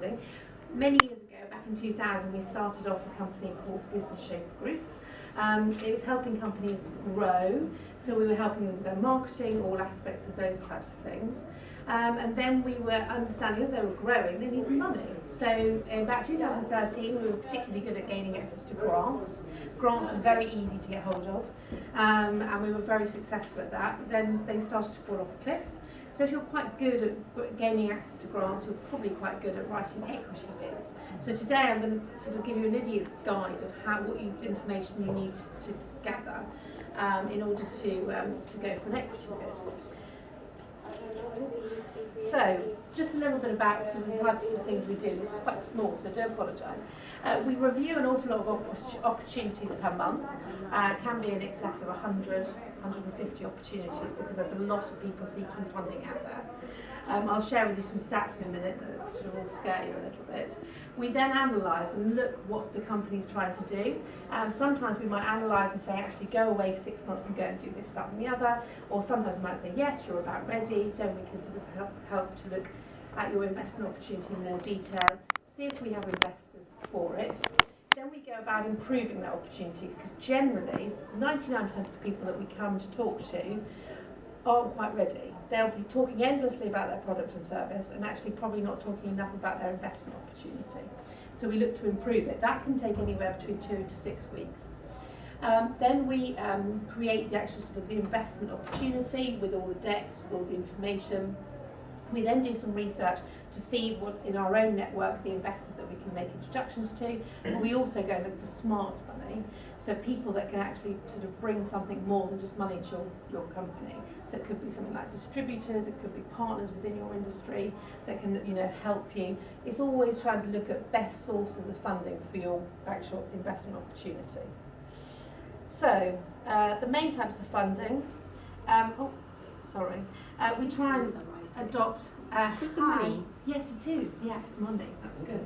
funding. Many years ago, back in 2000, we started off a company called Business Shaper Group. It was helping companies grow, so we were helping them with their marketing, all aspects of those types of things. And then we were understanding as they were growing, they needed money. So in about 2013, we were particularly good at gaining access to grants. Grants were very easy to get hold of, and we were very successful at that. Then they started to fall off a cliff. So if you're quite good at gaining access to grants, you're probably quite good at writing equity bids. So today I'm going to sort of give you an idiot's guide of what information you need to gather in order to go for an equity bid. So, just a little bit about sort of the types of things we do. This is quite small, so don't apologise. We review an awful lot of opportunities per month. Can be in excess of 100, 150 opportunities because there's a lot of people seeking funding out there. I'll share with you some stats in a minute that sort of will scare you a little bit. We then analyse and look what the company's trying to do. Sometimes we might analyse and say, actually go away for 6 months and go and do this, that and the other. Or sometimes we might say, yes, you're about ready. Then we can sort of help to look at your investment opportunity in more detail, see if we have investors for it. Then we go about improving that opportunity because generally 99% of the people that we come to talk to aren't quite ready. They'll be talking endlessly about their product and service and actually probably not talking enough about their investment opportunity. So we look to improve it. That can take anywhere between 2 to 6 weeks. Then we create the actual sort of the investment opportunity with all the decks, with all the information. We then do some research to see what in our own network the investors that we can make introductions to. And we also go and look for smart money, so people that can actually sort of bring something more than just money to your company. So it could be something like distributors, it could be partners within your industry that can help you. It's always trying to look at best sources of funding for your actual investment opportunity. So the main types of funding. We try and adopt. Hi. Yes, it is. Yeah, it's Monday. That's good.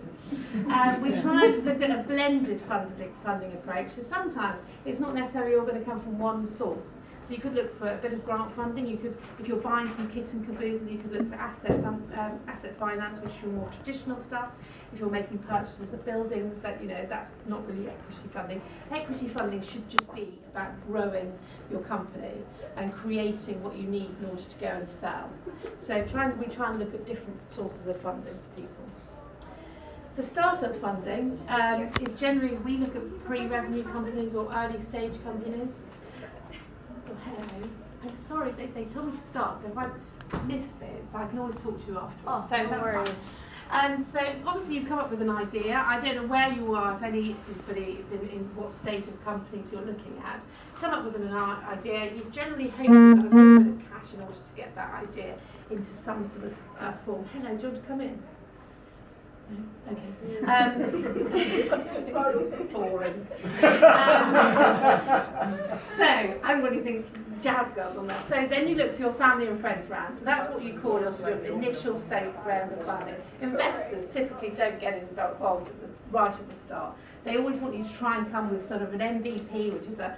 We try and look at a blended funding approach. So sometimes it's not necessarily all going to come from one source. So you could look for a bit of grant funding. You could, if you're buying some kit and caboodle, you could look for asset finance, which is your more traditional stuff. If you're making purchases of buildings, that's not really equity funding. Equity funding should just be about growing your company and creating what you need in order to go and sell. So we try and look at different sources of funding for people. So startup funding is generally, we look at pre-revenue companies or early stage companies. Oh, hello. I'm sorry, they told me to start, so if I miss bits, I can always talk to you afterwards. Oh, so no worries. And so obviously you've come up with an idea. I don't know where you are, if anybody is in what stage of companies you're looking at. Come up with an idea. You've generally hoped you've got a little bit of cash in order to get that idea into some sort of form. Hello, do you want to come in? Okay. Boring. So everybody thinks jazz girls on that. So then you look for your family and friends round. So that's what you call your sort of initial safe round of funding. Investors typically don't get involved right at the start. They always want you to try and come with sort of an MVP, which is a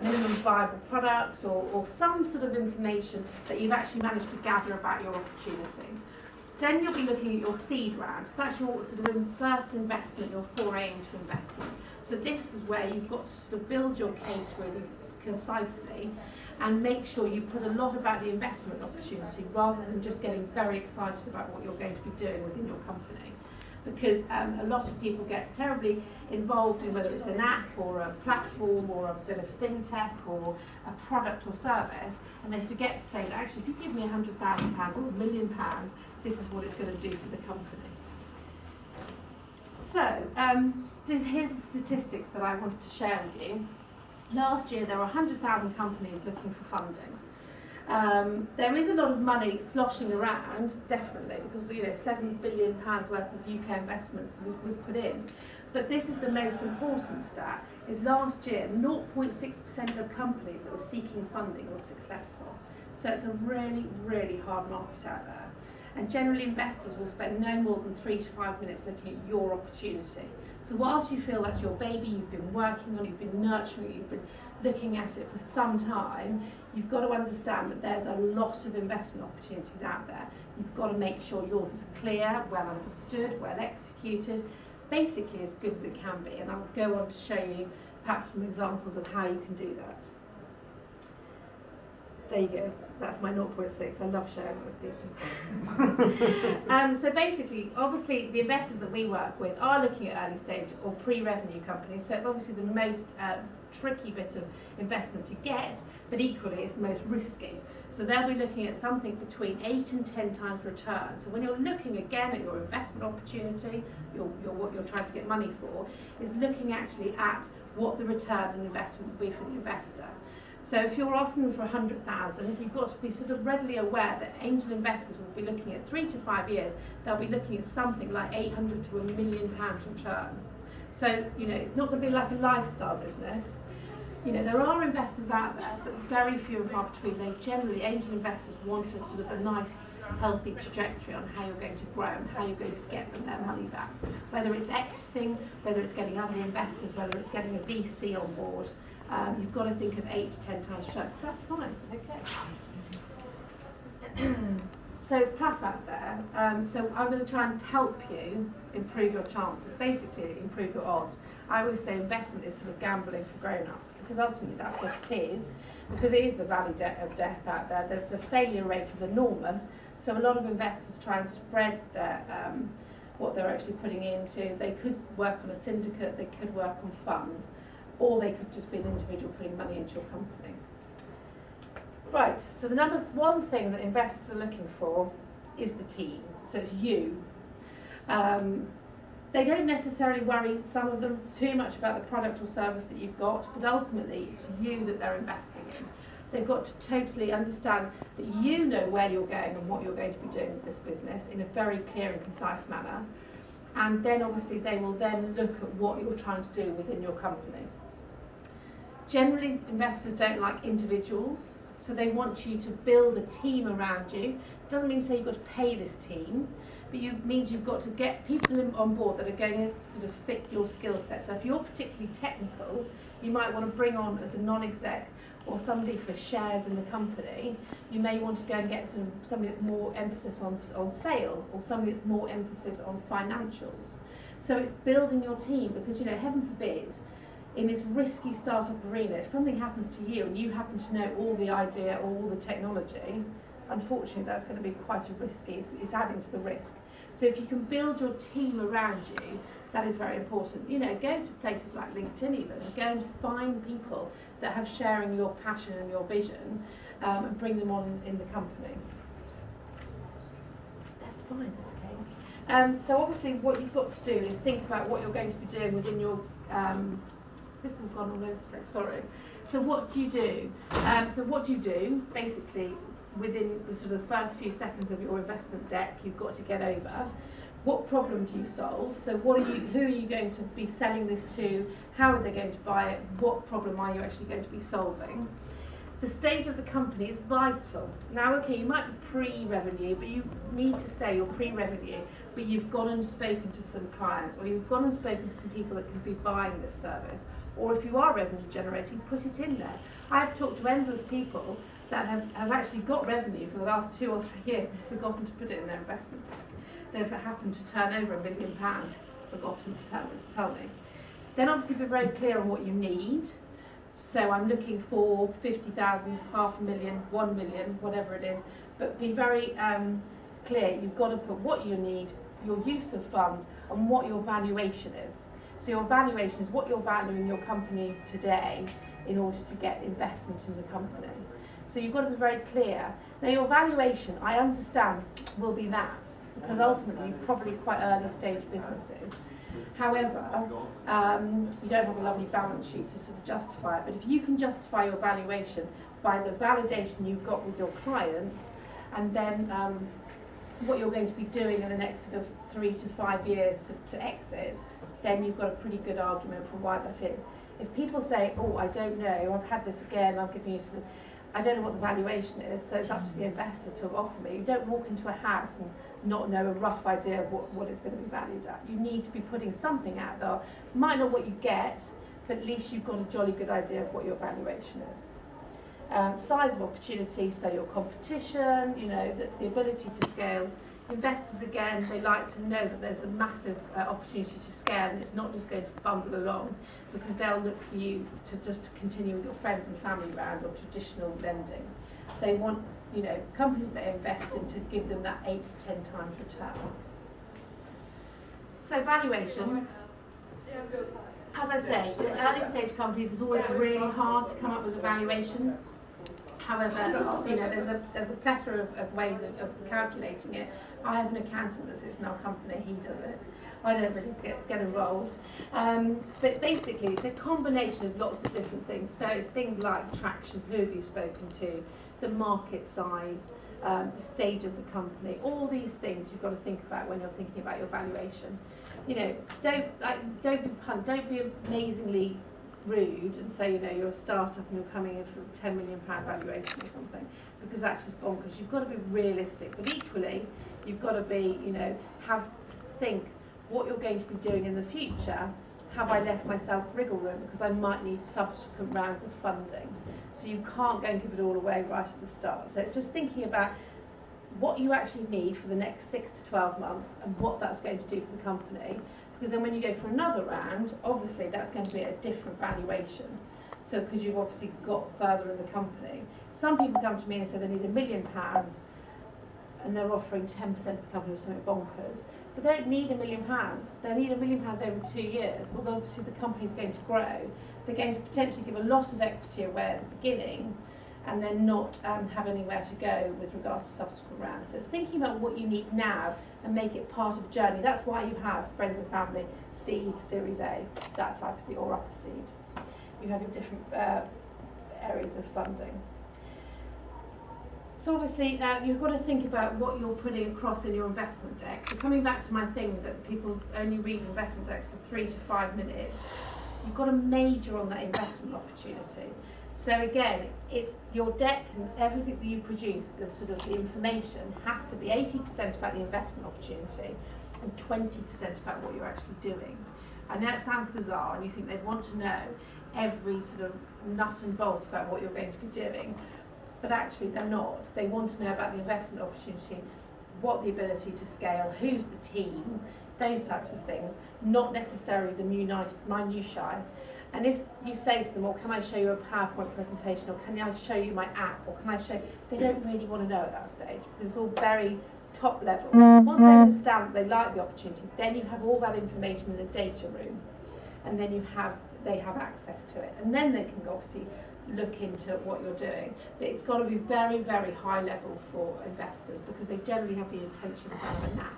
minimum viable product or some sort of information that you've actually managed to gather about your opportunity. Then you'll be looking at your seed round. So that's your sort of first investment, your foray into investment. So this is where you've got to sort of build your case really concisely and make sure you put a lot about the investment opportunity rather than just getting very excited about what you're going to be doing within your company. Because a lot of people get terribly involved in whether it's an app or a platform or a bit of fintech or a product or service, and they forget to say that actually if you give me £100,000 or £1 million, this is what it's going to do for the company. So here's the statistics that I wanted to share with you. Last year there were 100,000 companies looking for funding. There is a lot of money sloshing around, definitely, because £7 billion worth of UK investments was put in. But this is the most important stat, is last year 0.6% of companies that were seeking funding were successful. So it's a really, really hard market out there. And generally investors will spend no more than 3 to 5 minutes looking at your opportunity. So whilst you feel that's your baby, you've been working on it, you've been nurturing it, you've been looking at it for some time, you've got to understand that there's a lot of investment opportunities out there. You've got to make sure yours is clear, well understood, well executed, basically as good as it can be. And I'll go on to show you perhaps some examples of how you can do that. There you go. That's my 0.6. I love sharing it with people. So basically, obviously, the investors that we work with are looking at early stage or pre-revenue companies. So it's obviously the most tricky bit of investment to get, but equally it's the most risky. So they'll be looking at something between 8 and 10 times return. So when you're looking again at your investment opportunity, what you're trying to get money for, is looking actually at what the return on investment will be for the investor. So if you're asking them for 100,000, you've got to be sort of readily aware that angel investors will be looking at 3 to 5 years. They'll be looking at something like 800 to £1 million return. So it's not going to be like a lifestyle business. There are investors out there, but very few and far between. Angel investors want a sort of a nice, healthy trajectory on how you're going to grow and how you're going to get them their money back. Whether it's exiting, whether it's getting other investors, whether it's getting a VC on board, you've got to think of 8 to 10 times return. That's fine, okay. So it's tough out there. So I'm going to try and help you improve your chances, basically improve your odds. I always say investment is sort of gambling for grown-ups, because ultimately that's what it is, because it is the valley of death out there. The failure rate is enormous, so a lot of investors try and spread their what they're actually putting into. They could work on a syndicate, they could work on funds, or they could just be an individual putting money into your company. Right, so the number one thing that investors are looking for is the team, so it's you. They don't necessarily worry, some of them, too much about the product or service that you've got, but ultimately it's you that they're investing in. They've got to totally understand that you know where you're going and what you're going to be doing with this business in a very clear and concise manner. And then obviously they will then look at what you're trying to do within your company. Generally, investors don't like individuals, so they want you to build a team around you. It doesn't mean to say you've got to pay this team, but it means you've got to get people on board that are going to sort of fit your skill set. So if you're particularly technical, you might want to bring on as a non-exec or somebody for shares in the company. You may want to go and get somebody that's more emphasis on sales, or somebody that's more emphasis on financials. So it's building your team, because heaven forbid, in this risky startup arena, if something happens to you and you happen to know all the idea or all the technology, unfortunately that's going to be quite a risky, it's adding to the risk. So if you can build your team around you, that is very important. Go to places like LinkedIn even, and go and find people that have sharing your passion and your vision, and bring them on in the company. That's fine, that's okay. So obviously what you've got to do is think about what you're going to be doing within your this has gone all over the place, sorry. So what do you do? Basically, within the sort of first few seconds of your investment deck, you've got to get over. What problem do you solve? So who are you going to be selling this to? How are they going to buy it? What problem are you actually going to be solving? The stage of the company is vital. Now, okay, you might be pre-revenue, but you need to say you're pre-revenue, but you've gone and spoken to some clients, or you've gone and spoken to some people that can be buying this service. Or if you are revenue generating, put it in there. I've talked to endless people that have actually got revenue for the last 2 or 3 years and forgotten to put it in their investment bank. They've happened to turn over £1 million, forgotten to tell me. Then obviously be very clear on what you need. So I'm looking for 50,000, $500,000, 1 million, whatever it is, but be very clear. You've got to put what you need, your use of funds, and what your valuation is. So your valuation is what you're valuing your company today in order to get investment in the company. So you've got to be very clear. Now your valuation, I understand, will be that, because ultimately probably quite early stage businesses. However, you don't have a lovely balance sheet to sort of justify it, but if you can justify your valuation by the validation you've got with your clients, and then what you're going to be doing in the next sort of 3 to 5 years to exit, then you've got a pretty good argument for why that is. If people say, oh, I don't know, I've had this again, I'm giving you sort of, I don't know what the valuation is, so it's up to the investor to offer me. You don't walk into a house and not know a rough idea of what it's going to be valued at. You need to be putting something out there. Might not what you get, but at least you've got a jolly good idea of what your valuation is. Size of opportunity, so your competition, you know, the ability to scale. Investors, again, they like to know that there's a massive opportunity to scale, and it's not just going to bumble along, because they'll look for you to just continue with your friends and family round or traditional lending. They want, you know, companies that they invest in to give them that 8 to 10 times return. So valuation, as I say, in early stage companies it's always really hard to come up with a valuation. However, you know, there's a plethora of ways of calculating it. I have an accountant that sits in our company, he does it. I don't really get involved. But basically, it's a combination of lots of different things. So things like traction, who have you spoken to, the market size, the stage of the company, all these things you've got to think about when you're thinking about your valuation. You know, don't be amazingly rude and say, you know, you're a startup and you're coming in for a £10 million valuation or something, because that's just bonkers. You've got to be realistic, but equally you've got to be, you know, have to think what you're going to be doing in the future. Have I left myself wriggle room, because I might need subsequent rounds of funding? So you can't go and give it all away right at the start. So it's just thinking about what you actually need for the next 6 to 12 months and what that's going to do for the company. Because then when you go for another round, obviously that's going to be a different valuation. So because you've obviously got further in the company. Some people come to me and say they need £1 million and they're offering 10% of the company or something bonkers. But they don't need £1 million. They need £1 million over 2 years. Although obviously the company's going to grow, they're going to potentially give a lot of equity away at the beginning and then not have anywhere to go with regards to subsequent rounds. So it's thinking about what you need now and make it part of the journey. That's why you have friends and family, seed, Series A, that type of thing, or upper seed. You have your different areas of funding. So obviously you've got to think about what you're putting across in your investment deck. So coming back to my thing that people only read investment decks for 3 to 5 minutes, you've got to major on that investment opportunity. So again, your deck and everything that you produce, the sort of the information, has to be 80% about the investment opportunity and 20% about what you're actually doing. I know it sounds bizarre, and you think they'd want to know every sort of nut and bolt about what you're going to be doing, but actually they're not. They want to know about the investment opportunity, what the ability to scale, who's the team, those types of things, not necessarily the minutiae. And if you say to them, well, can I show you a PowerPoint presentation, or can I show you my app, or can I show you, they don't really want to know at that stage, because it's all very top level. Once they understand that they like the opportunity, then you have all that information in the data room, and then they have access to it, and then they can obviously look into what you're doing. But it's got to be very, very high level for investors, because they generally have the intention of having a nap.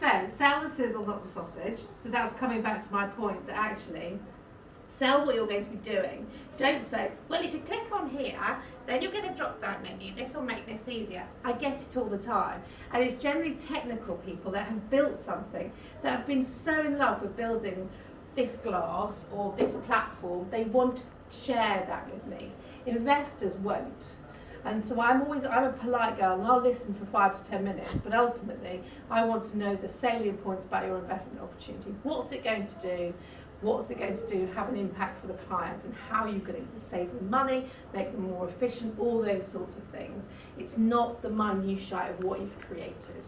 So, sell the sizzle, not the sausage. So that's coming back to my point that actually, sell what you're going to be doing. Don't say, well, if you click on here, then you'll get a drop-down menu. This will make this easier. I get it all the time. And it's generally technical people that have built something, that have been so in love with building this glass or this platform, they want to share that with me. Investors won't. And so I'm a polite girl, and I'll listen for 5 to 10 minutes, but ultimately I want to know the salient points about your investment opportunity. What's it going to do? What's it going to do? Have an impact for the client, and how are you going to save them money, make them more efficient, all those sorts of things. It's not the minutiae of what you've created.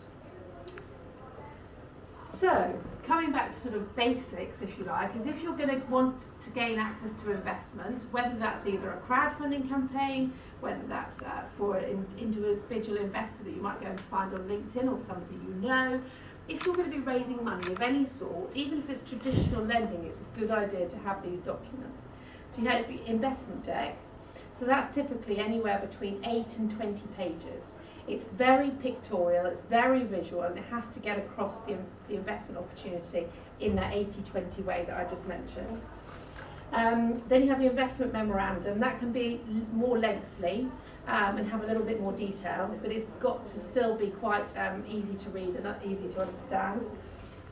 So, coming back to sort of basics, if you like, is if you're going to want to gain access to investment, whether that's either a crowdfunding campaign, whether that's for an individual investor that you might go and find on LinkedIn or somebody you know, if you're going to be raising money of any sort, even if it's traditional lending, it's a good idea to have these documents. So you have the investment deck, so that's typically anywhere between 8 and 20 pages. It's very pictorial, it's very visual, and it has to get across the investment opportunity in that 80-20 way that I just mentioned. Then you have the investment memorandum. That can be more lengthy and have a little bit more detail, but it's got to still be quite easy to read and easy to understand.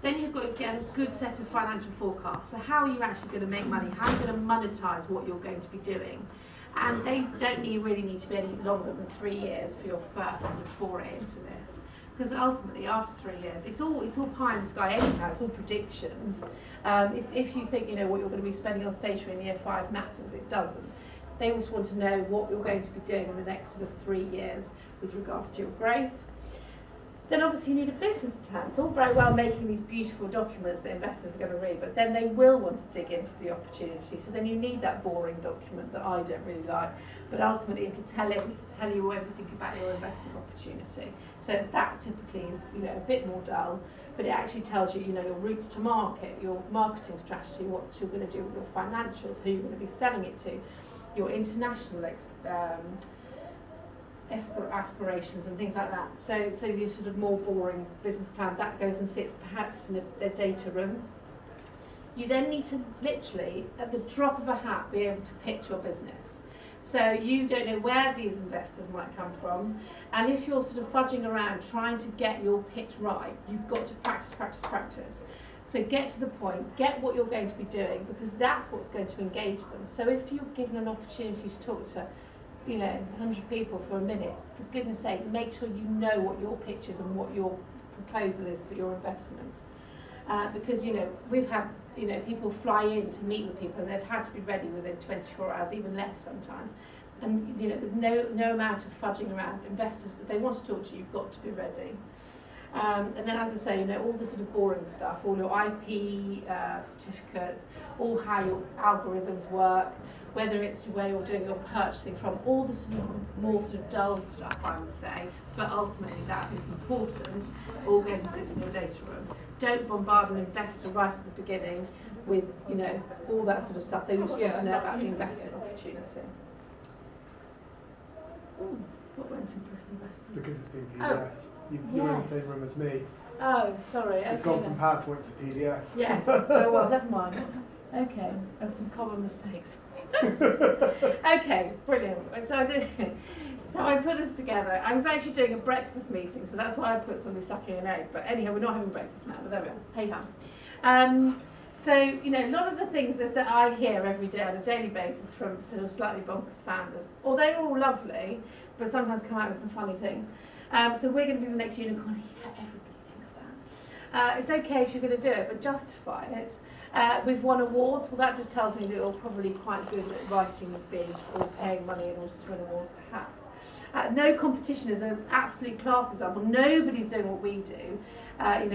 Then you've got to get a good set of financial forecasts. So how are you actually going to make money? How are you going to monetize what you're going to be doing? And they don't really need to be any longer than 3 years for your first foray into this. because ultimately after 3 years, it's all pie in the sky anyhow. It's all predictions. If you think you know what you're going to be spending on stationery in year 5 matters, it doesn't. They also want to know what you're going to be doing in the next sort of 3 years with regards to your growth. Then obviously you need a business plan. It's all very well making these beautiful documents that investors are going to read, but then they will want to dig into the opportunity. So then you need that boring document that I don't really like, but ultimately it'll tell you everything about your investment opportunity. So that typically is a bit more dull, but it actually tells you your routes to market, your marketing strategy, what you're going to do with your financials, who you're going to be selling it to, your international aspirations and things like that. So your sort of more boring business plan, that goes and sits perhaps in a data room. You then need to literally, at the drop of a hat, be able to pitch your business. So you don't know where these investors might come from, and if you're sort of fudging around trying to get your pitch right, you've got to practice. So get to the point, get what you're going to be doing, because that's what's going to engage them. So if you're given an opportunity to talk to 100 people for a minute, for goodness sake, make sure you know what your pitch is and what your proposal is for your investment. Because we've had people fly in to meet with people and they've had to be ready within 24 hours, even less sometimes. And there's no amount of fudging around. Investors, if they want to talk to you, you've got to be ready. And then, as I say, all the sort of boring stuff, all your IP certificates, all how your algorithms work, whether it's where you're doing your purchasing from, all the sort of more sort of dull stuff, I would say, but ultimately that is important, all goes and sits in your data room. Don't bombard an investor right at the beginning with, all that sort of stuff. They just want to know about the investment opportunity. Ooh, what went into this investment? Because it's been PDF'd. You're in the same room as me. Oh, sorry. It's gone from PowerPoint to PDF. Yeah. Oh, well, never mind. Okay. There's some common mistakes. Okay, brilliant. So I put this together. I was actually doing a breakfast meeting, so that's why I put somebody stuck in an egg. But anyhow, we're not having breakfast now, but there we are. Hey ho. So, a lot of the things that I hear every day on a daily basis from sort of slightly bonkers founders, although they're all lovely, but sometimes come out with some funny things. So we're going to be the next unicorn. Yeah, everybody thinks that. It's okay if you're going to do it, but justify it. We've won awards. Well, that just tells me that you're probably quite good at writing a bid or paying money in order to win awards, perhaps. No competition is an absolute class example. Nobody's doing what we do.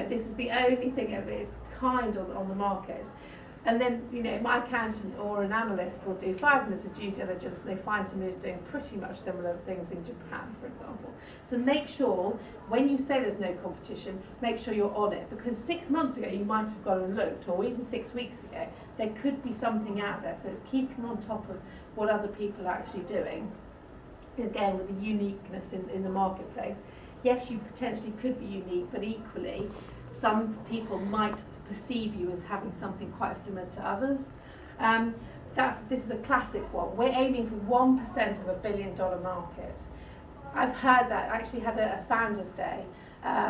This is the only thing of its kind on the market. And then, my accountant or an analyst will do 5 minutes of due diligence and they find somebody who's doing pretty much similar things in Japan, for example. So make sure, when you say there's no competition, make sure you're on it. Because 6 months ago you might have gone and looked, or even 6 weeks ago, there could be something out there. So it's keeping on top of what other people are actually doing. Again, with the uniqueness in the marketplace. Yes, you potentially could be unique, but equally, some people might perceive you as having something quite similar to others. This is a classic one. We're aiming for 1% of $1 billion market. I've heard that. I actually had a Founders Day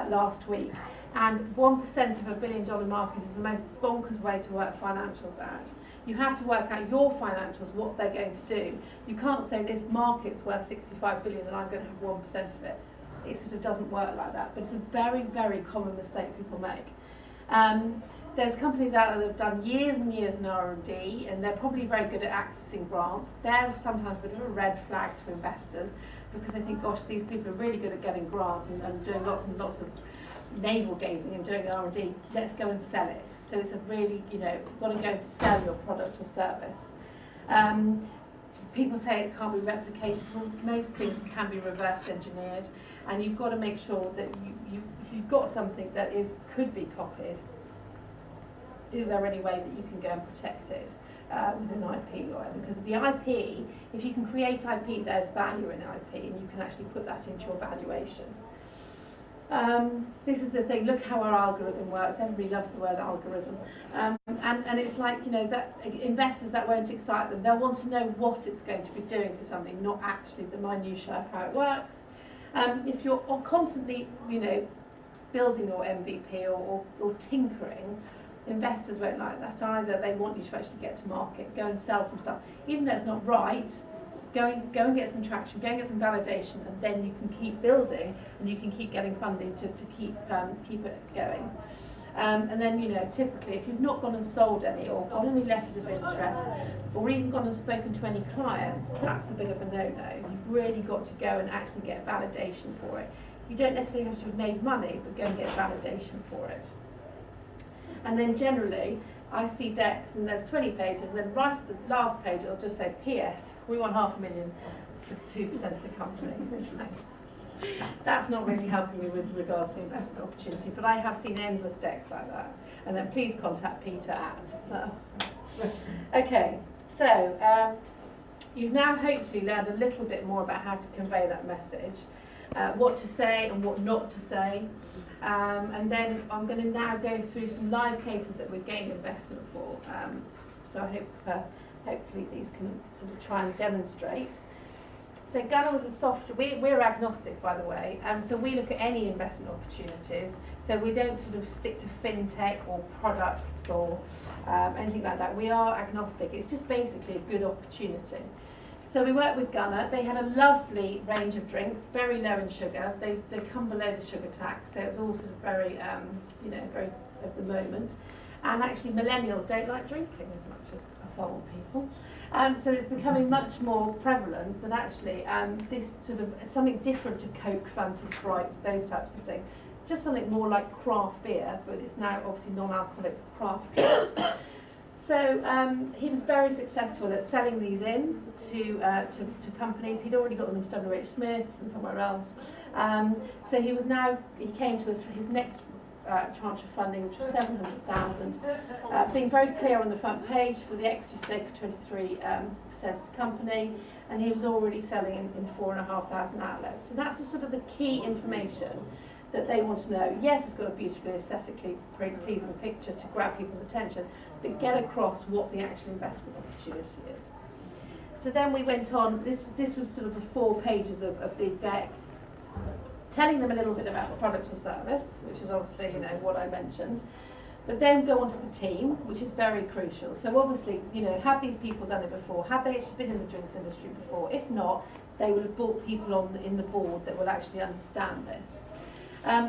last week, and 1% of $1 billion market is the most bonkers way to work financials out. You have to work out your financials, what they're going to do. You can't say this market's worth 65 billion and I'm going to have 1% of it. It sort of doesn't work like that, but it's a very, very common mistake people make. There's companies out there that have done years and years in R&D, and they're probably very good at accessing grants. They're sometimes a bit of a red flag to investors because they think, gosh, these people are really good at getting grants and doing lots and lots of navel gazing and doing R&D. Let's go and sell it. So it's a really, you've got to go and sell your product or service. People say it can't be replicated. Well, most things can be reverse engineered, and you've got to make sure that you've got something that could be copied. Is there any way that you can go and protect it with an IP lawyer? Because the IP, if you can create IP, there's value in IP, and you can actually put that into your valuation. This is the thing. Look how our algorithm works. Everybody loves the word algorithm, and it's like that investors, that won't excite them. They'll want to know what it's going to be doing for something, not actually the minutiae of how it works. If you're constantly, building your MVP or tinkering, investors won't like that either. They want you to actually get to market, go and sell some stuff, even though it's not right. go and get some traction, go and get some validation, and then you can keep building and you can keep getting funding to keep it going. And then, you know, typically if you've not gone and sold any or got any letters of interest or even gone and spoken to any clients, that's a bit of a no-no. You've really got to go and actually get validation for it. You don't necessarily have to have made money, but go and get validation for it. And then generally, I see decks and there's 20 pages, and then right at the last page it'll just say, PS, we want $500,000 for 2% of the company. That's not really helping me with regards to investment opportunity, but I have seen endless decks like that. And then please contact Peter at. Okay, so you've now hopefully learned a little bit more about how to convey that message, what to say and what not to say. And then I'm going to now go through some live cases that we've gained investment for. So I hope hopefully these can sort of try and demonstrate. So Gunner was a software, we're agnostic by the way, so we look at any investment opportunities, so we don't sort of stick to fintech or products or anything like that. We are agnostic, it's just basically a good opportunity. So we worked with Gunner, they had a lovely range of drinks, very low in sugar, they come below the sugar tax, so it's all sort of very, you know, very of the moment. And actually millennials don't like drinking as much as old people. So it's becoming much more prevalent that actually this sort of something different to Coke, Fanta, Sprite, those types of things. Just something more like craft beer, but it's now obviously non-alcoholic craft beers. So he was very successful at selling these in to companies. He'd already got them into WH Smith and somewhere else. So he came to us for his next tranche of funding, which was 700,000, being very clear on the front page for the equity stake of 23% of the company, and he was already selling in 4,500 outlets. So that's the sort of the key information that they want to know. Yes, it's got a beautifully aesthetically pleasing picture to grab people's attention, but get across what the actual investment opportunity is. So then we went on, this was sort of the 4 pages of the deck, telling them a little bit about the product or service, which is obviously, you know, what I mentioned, but then go on to the team, which is very crucial. So obviously, you know, have these people done it before? Have they actually been in the drinks industry before? If not, they would have brought people in the board that will actually understand this.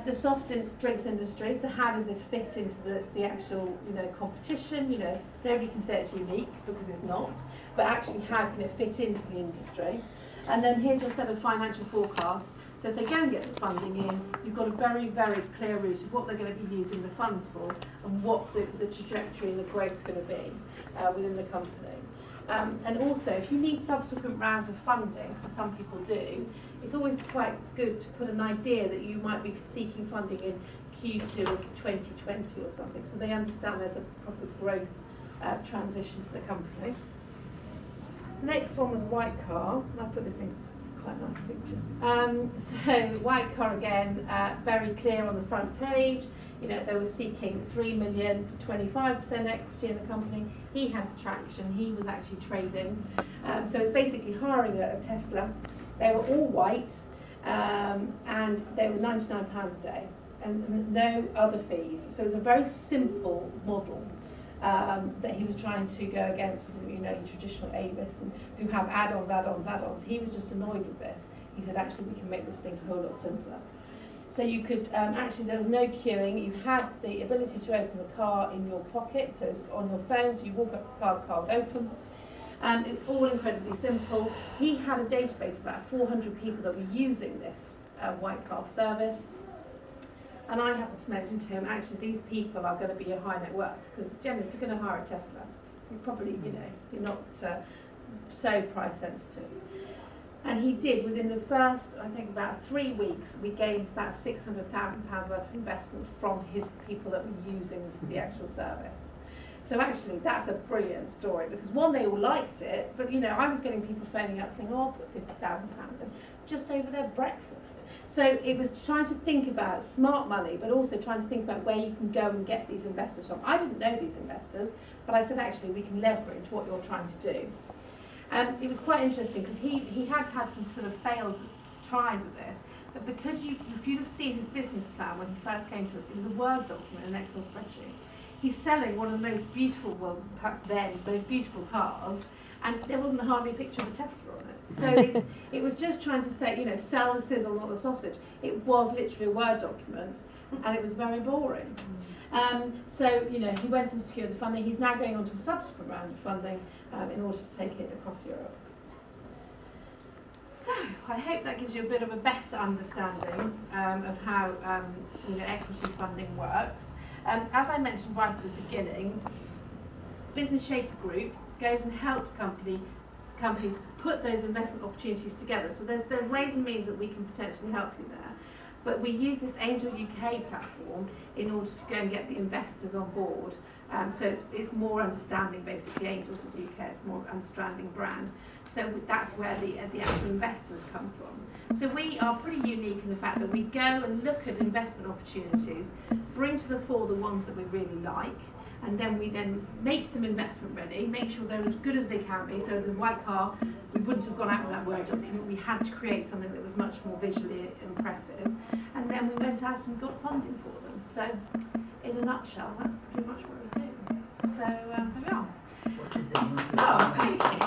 The soft drinks industry, so how does this fit into the actual, you know, competition? You know, nobody can say it's unique because it's not, but actually how can it fit into the industry? And then here's your set of financial forecasts. So if they go and get the funding in, you've got a very, very clear route of what they're going to be using the funds for and what the trajectory and the growth is going to be within the company. And also, if you need subsequent rounds of funding, so some people do, it's always quite good to put an idea that you might be seeking funding in Q2 of 2020 or something, so they understand there's a proper growth transition to the company. The next one was White Car, and I put this in quite nice picture. So White Car again, very clear on the front page. You know, they were seeking 3 million for 25% equity in the company. He had traction. He was actually trading. So it's basically hiring a Tesla. They were all white, and they were £99 a day, and no other fees. So it was a very simple model that he was trying to go against, you know, traditional Avis and who have add-ons, add-ons, add-ons. He was just annoyed with this. He said, actually, we can make this thing a whole lot simpler. So you could, actually there was no queuing, you had the ability to open the car in your pocket, so it's on your phone, so you walk up to the car would open. It's all incredibly simple. He had a database of about 400 people that were using this White Car service. And I happened to mention to him, actually these people are going to be your high net worth, because generally if you're going to hire a Tesla, you probably, you know, you're not so price sensitive. And he did, within the first, I think about 3 weeks, we gained about £600,000 worth of investment from his people that were using the actual service. So actually, that's a brilliant story, because one, they all liked it, but you know, I was getting people phoning up saying, oh, I'll put £50,000 in, just over their breakfast. So it was trying to think about smart money, but also trying to think about where you can go and get these investors from. I didn't know these investors, but I said, actually, we can leverage what you're trying to do. It was quite interesting because he had some sort of failed tries at this, but because if you'd have seen his business plan when he first came to us, it was a Word document, an Excel spreadsheet. He's selling one of the most beautiful, well, then, most beautiful cars, and there wasn't hardly a picture of a Tesla on it. So it was just trying to say, you know, sell the sizzle, not the sausage. It was literally a Word document, and it was very boring. So, you know, he went and secured the funding. He's now going on to a subsequent round of funding in order to take it across Europe. So, I hope that gives you a bit of a better understanding of how you know, equity funding works. As I mentioned right at the beginning, Business Shaper Group goes and helps companies put those investment opportunities together. So there's ways and means that we can potentially help you there. But we use this Angel UK platform in order to go and get the investors on board. So it's more understanding, basically. Angels of the UK, it's more understanding brand. So that's where the actual investors come from. So we are pretty unique in the fact that we go and look at investment opportunities, bring to the fore the ones that we really like, and then we make them investment ready, make sure they're as good as they can be. So the white car, we wouldn't have gone out with that Word document. We had to create something that was much more visually impressive. And then we went out and got funding for them. So in a nutshell, that's pretty much what we do. So there we are. What is the name? Oh, thank you.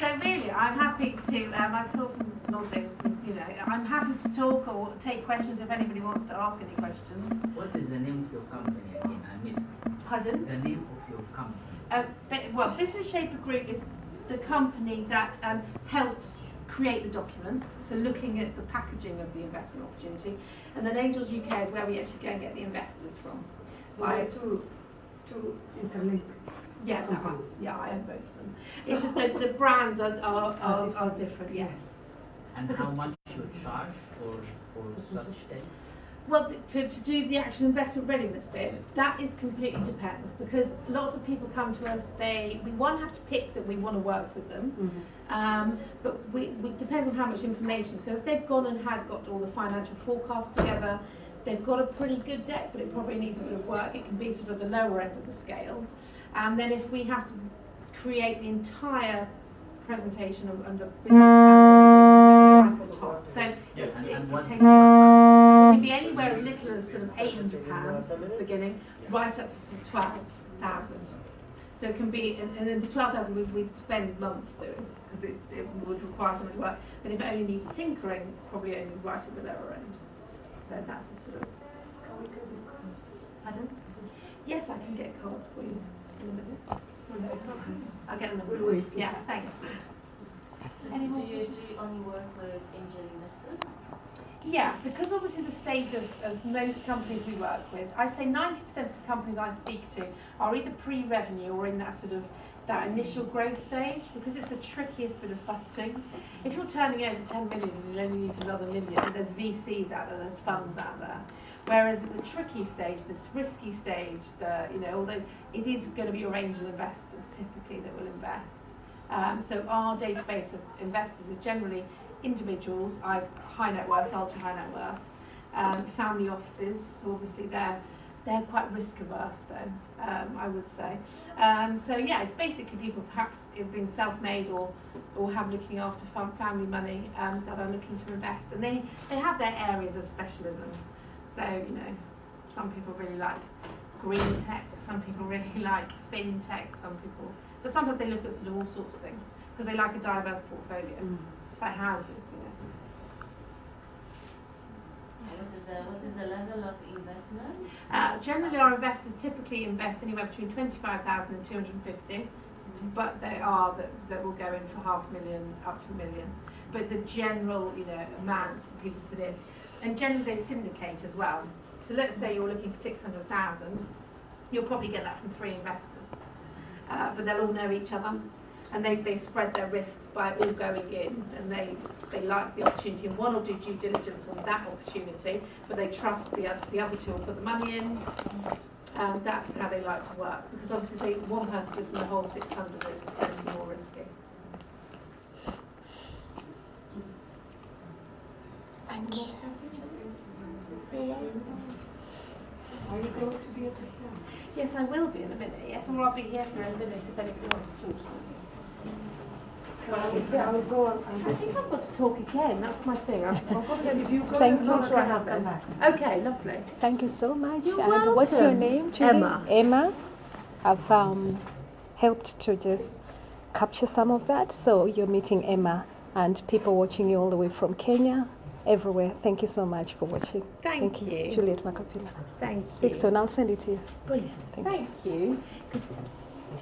So really, I'm happy to, I saw some noddings, you know, I'm happy to talk or take questions if anybody wants to ask any questions. What is the name of your company again? I missed. Pardon? The name of your company. Well, Business Shaper Group is the company that helps create the documents, so looking at the packaging of the investment opportunity, and then Angels UK is where we actually go and get the investors from. To interlink. Yeah, yeah, I have both of them. It's just that the brands are different, yes. And how much you charge for such thing? Well, to do the actual investment readiness bit, that is completely depends, because lots of people come to us, we have to pick that we want to work with them, but it depends on how much information. So if they've gone and got all the financial forecasts together, they've got a pretty good deck, but it probably needs a bit of work. It can be sort of the lower end of the scale. And then if we have to create the entire presentation under business plan, right at the top. So Yes. it can be anywhere as little as sort of £800 at the beginning, right up to sort of 12,000. So it can be, and then the 12,000 we'd spend months doing, because it would require so much work. But if it only needs tinkering, probably only right at the lower end. So that's the sort of. Pardon? Yes, I can get cards for you in a minute. I'll get them. Yeah, thanks. So do you only work with angel investors? Yeah, because obviously the stage of most companies we work with, I'd say 90% of the companies I speak to are either pre-revenue or in that sort of that initial growth stage, because it's the trickiest bit of budgeting. If you're turning over 10 million and you only need another million, there's VCs out there, there's funds out there. Whereas at the tricky stage, this risky stage, although it is going to be your angel investors typically that will invest. So our database of investors is generally individuals, either high net worth, ultra high net worth, family offices. So obviously they're quite risk averse though, I would say. So yeah, it's basically people perhaps have been self-made or have looking after family money that are looking to invest, and they have their areas of specialism. So some people really like green tech, some people really like fintech, some people, but sometimes they look at sort of all sorts of things because they like a diverse portfolio. It's like houses, What is the level of investment? Generally, our investors typically invest anywhere between 25,000 and 250, but there are that will go in for $500,000 up to $1 million. But the general, amount that people put in, and generally they syndicate as well. So let's say you're looking for 600,000, you'll probably get that from 3 investors, but they'll all know each other, and they spread their risks by all going in, and they like the opportunity, and one will do due diligence on that opportunity, but they trust the other 2 will put the money in, and that's how they like to work, because obviously one person puts in the whole 600 is potentially more risky. Thank you. Are you going to be at the camp? Yes, I will be in a minute, yes, or I'll be here for a minute if anybody wants to talk to me. I will go on. I think I've got to talk again, that's my thing. I've got to, If you go, thank I'm you. not sure I have come back. Okay, lovely. Thank you so much. You're And what's your welcome. name, Julie? Emma. Emma. I've helped to just capture some of that. So you're meeting Emma and people watching you all the way from Kenya, everywhere. Thank you so much for watching. Thank you. Juliet Makapila. Thank Speak you. soon. I'll send it to you. Brilliant. Thank you. Thank you.